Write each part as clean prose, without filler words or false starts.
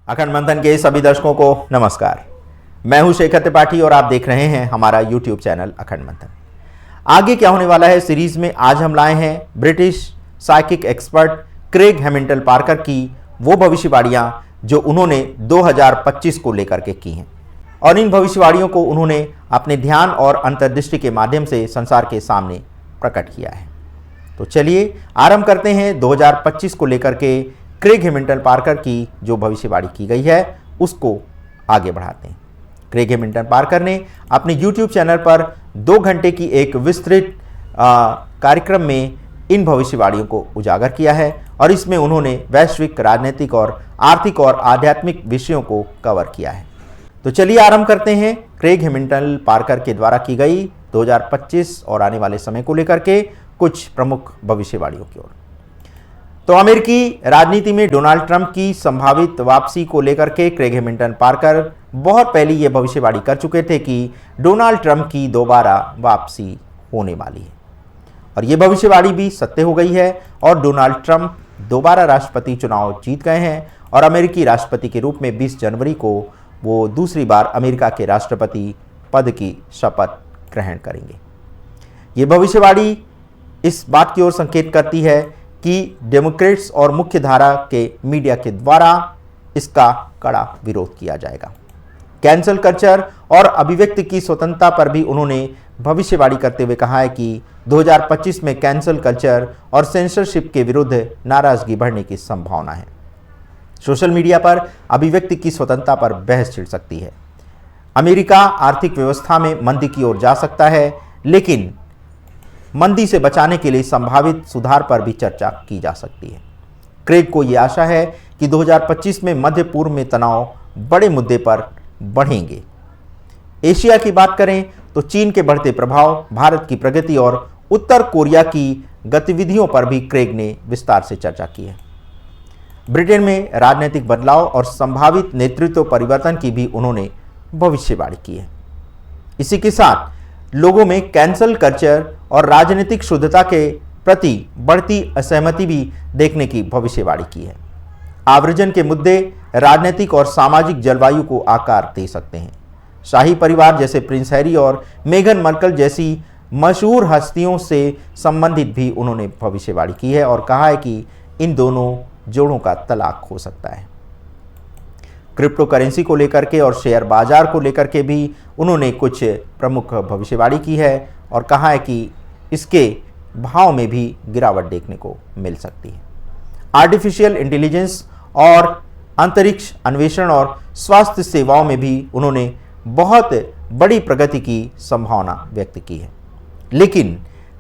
अखंड मंथन के सभी दर्शकों को नमस्कार। मैं हूं शेखर त्रिपाठी और आप देख रहे हैं हमारा YouTube चैनल अखंड मंथन। आगे क्या होने वाला है सीरीज में आज हम लाए हैं British psychic expert Craig Hamilton Parker की वो भविष्यवाणियां जो उन्होंने 2025 को लेकर के की हैं, और इन भविष्यवाणियों को उन्होंने अपने ध्यान और अंतर्दृष्टि के माध्यम से संसार के सामने प्रकट किया है। तो चलिए आरंभ करते हैं 2025 को लेकर के क्रेग हैमिल्टन पार्कर की जो भविष्यवाणी की गई है उसको आगे बढ़ाते हैं। क्रेग हैमिल्टन पार्कर ने अपने YouTube चैनल पर 2 घंटे की एक विस्तृत कार्यक्रम में इन भविष्यवाणियों को उजागर किया है, और इसमें उन्होंने वैश्विक, राजनीतिक और आर्थिक और आध्यात्मिक विषयों को कवर किया है। तो चलिए आरंभ करते हैं क्रेग हैमिल्टन पार्कर के द्वारा की गई 2025 और आने वाले समय को लेकर के कुछ प्रमुख भविष्यवाणियों की ओर। तो अमेरिकी राजनीति में डोनाल्ड ट्रंप की संभावित वापसी को लेकर के क्रेग हैमिल्टन पार्कर बहुत पहले ये भविष्यवाणी कर चुके थे कि डोनाल्ड ट्रंप की दोबारा वापसी होने वाली है, और ये भविष्यवाणी भी सत्य हो गई है और डोनाल्ड ट्रंप दोबारा राष्ट्रपति चुनाव जीत गए हैं और अमेरिकी राष्ट्रपति के रूप में 20 जनवरी को वो दूसरी बार अमेरिका के राष्ट्रपति पद की शपथ ग्रहण करेंगे। ये भविष्यवाणी इस बात की ओर संकेत करती है कि डेमोक्रेट्स और मुख्य धारा के मीडिया के द्वारा इसका कड़ा विरोध किया जाएगा। कैंसल कल्चर और अभिव्यक्ति की स्वतंत्रता पर भी उन्होंने भविष्यवाणी करते हुए कहा है कि 2025 में कैंसल कल्चर और सेंसरशिप के विरुद्ध नाराजगी बढ़ने की संभावना है। सोशल मीडिया पर अभिव्यक्ति की स्वतंत्रता पर बहस छिड़ सकती है। अमेरिका आर्थिक व्यवस्था में मंदी की ओर जा सकता है, लेकिन मंदी से बचाने के लिए संभावित सुधार पर भी चर्चा की जा सकती है। क्रेग को यह आशा है कि 2025 में मध्य पूर्व में तनाव बड़े मुद्दे पर बढ़ेंगे। एशिया की बात करें तो चीन के बढ़ते प्रभाव, भारत की प्रगति और उत्तर कोरिया की गतिविधियों पर भी क्रेग ने विस्तार से चर्चा की है। ब्रिटेन में राजनीतिक बदलाव और संभावित नेतृत्व परिवर्तन की भी उन्होंने भविष्यवाणी की है। इसी के साथ लोगों में कैंसल कल्चर और राजनीतिक शुद्धता के प्रति बढ़ती असहमति भी देखने की भविष्यवाणी की है। आव्रजन के मुद्दे राजनीतिक और सामाजिक जलवायु को आकार दे सकते हैं। शाही परिवार जैसे प्रिंस हैरी और मेघन मर्कल जैसी मशहूर हस्तियों से संबंधित भी उन्होंने भविष्यवाणी की है और कहा है कि इन दोनों जोड़ों का तलाक हो सकता है। क्रिप्टो करेंसी को लेकर के और शेयर बाजार को लेकर के भी उन्होंने कुछ प्रमुख भविष्यवाणी की है और कहा है कि इसके भाव में भी गिरावट देखने को मिल सकती है। आर्टिफिशियल इंटेलिजेंस और अंतरिक्ष अन्वेषण और स्वास्थ्य सेवाओं में भी उन्होंने बहुत बड़ी प्रगति की संभावना व्यक्त की है। लेकिन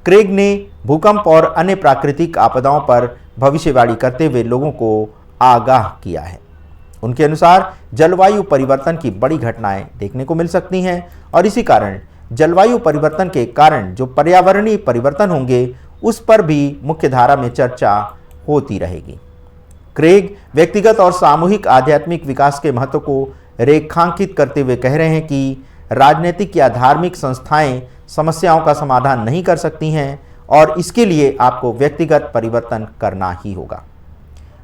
क्रेग ने भूकंप और अन्य प्राकृतिक आपदाओं पर भविष्यवाणी करते हुए लोगों को आगाह किया है। उनके अनुसार जलवायु परिवर्तन की बड़ी घटनाएं देखने को मिल सकती हैं, और इसी कारण जलवायु परिवर्तन के कारण जो पर्यावरणीय परिवर्तन होंगे उस पर भी मुख्य धारा में चर्चा होती रहेगी। क्रेग व्यक्तिगत और सामूहिक आध्यात्मिक विकास के महत्व को रेखांकित करते हुए कह रहे हैं कि राजनीतिक या धार्मिक संस्थाएं समस्याओं का समाधान नहीं कर सकती हैं और इसके लिए आपको व्यक्तिगत परिवर्तन करना ही होगा।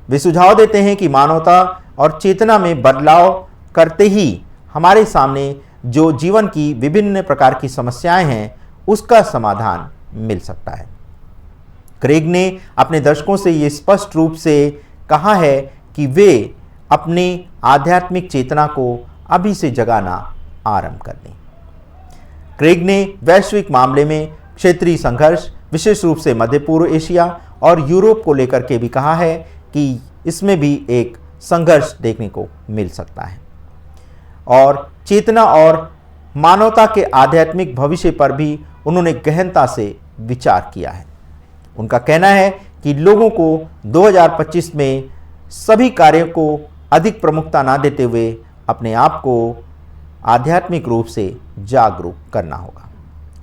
वे सुझाव देते हैं कि मानवता और चेतना में बदलाव करते ही हमारे सामने जो जीवन की विभिन्न प्रकार की समस्याएं हैं उसका समाधान मिल सकता है। क्रेग ने अपने दर्शकों से ये स्पष्ट रूप से कहा है कि वे अपनी आध्यात्मिक चेतना को अभी से जगाना आरंभ कर दें। क्रेग ने वैश्विक मामले में क्षेत्रीय संघर्ष, विशेष रूप से मध्य पूर्व एशिया और यूरोप को लेकर के भी कहा है कि इसमें भी एक संघर्ष देखने को मिल सकता है, और चेतना और मानवता के आध्यात्मिक भविष्य पर भी उन्होंने गहनता से विचार किया है। उनका कहना है कि लोगों को 2025 में सभी कार्यों को अधिक प्रमुखता ना देते हुए अपने आप को आध्यात्मिक रूप से जागरूक करना होगा।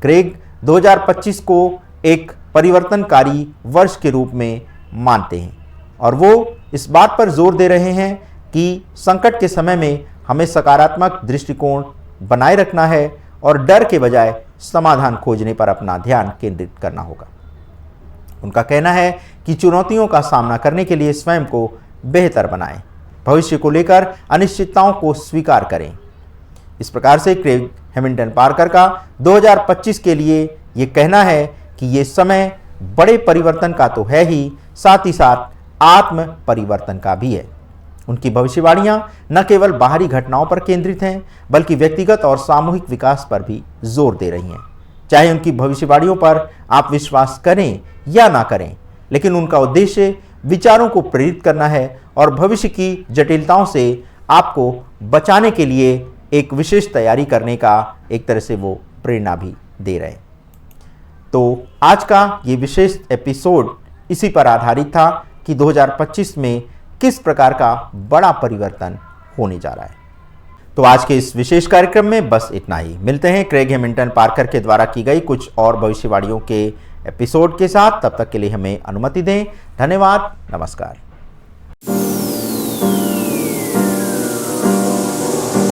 क्रेग 2025 को एक परिवर्तनकारी वर्ष के रूप में मानते हैं और वो इस बात पर जोर दे रहे हैं कि संकट के समय में हमें सकारात्मक दृष्टिकोण बनाए रखना है और डर के बजाय समाधान खोजने पर अपना ध्यान केंद्रित करना होगा। उनका कहना है कि चुनौतियों का सामना करने के लिए स्वयं को बेहतर बनाएं, भविष्य को लेकर अनिश्चितताओं को स्वीकार करें। इस प्रकार से क्रेग हैमिल्टन पार्कर का 2025 के लिए ये कहना है कि ये समय बड़े परिवर्तन का तो है ही, साथ ही साथ आत्म परिवर्तन का भी है। उनकी भविष्यवाणियां न केवल बाहरी घटनाओं पर केंद्रित हैं, बल्कि व्यक्तिगत और सामूहिक विकास पर भी जोर दे रही हैं। चाहे उनकी भविष्यवाणियों पर आप विश्वास करें या ना करें, लेकिन उनका उद्देश्य विचारों को प्रेरित करना है और भविष्य की जटिलताओं से आपको बचाने के लिए एक विशेष तैयारी करने का एक तरह से वो प्रेरणा भी दे रहे हैं। तो आज का ये विशेष एपिसोड इसी पर आधारित था कि 2025 में किस प्रकार का बड़ा परिवर्तन होने जा रहा है। तो आज के इस विशेष कार्यक्रम में बस इतना ही। मिलते हैं क्रेग हैमिल्टन पार्कर के द्वारा की गई कुछ और भविष्यवाणियों के एपिसोड के साथ। तब तक के लिए हमें अनुमति दें। धन्यवाद। नमस्कार।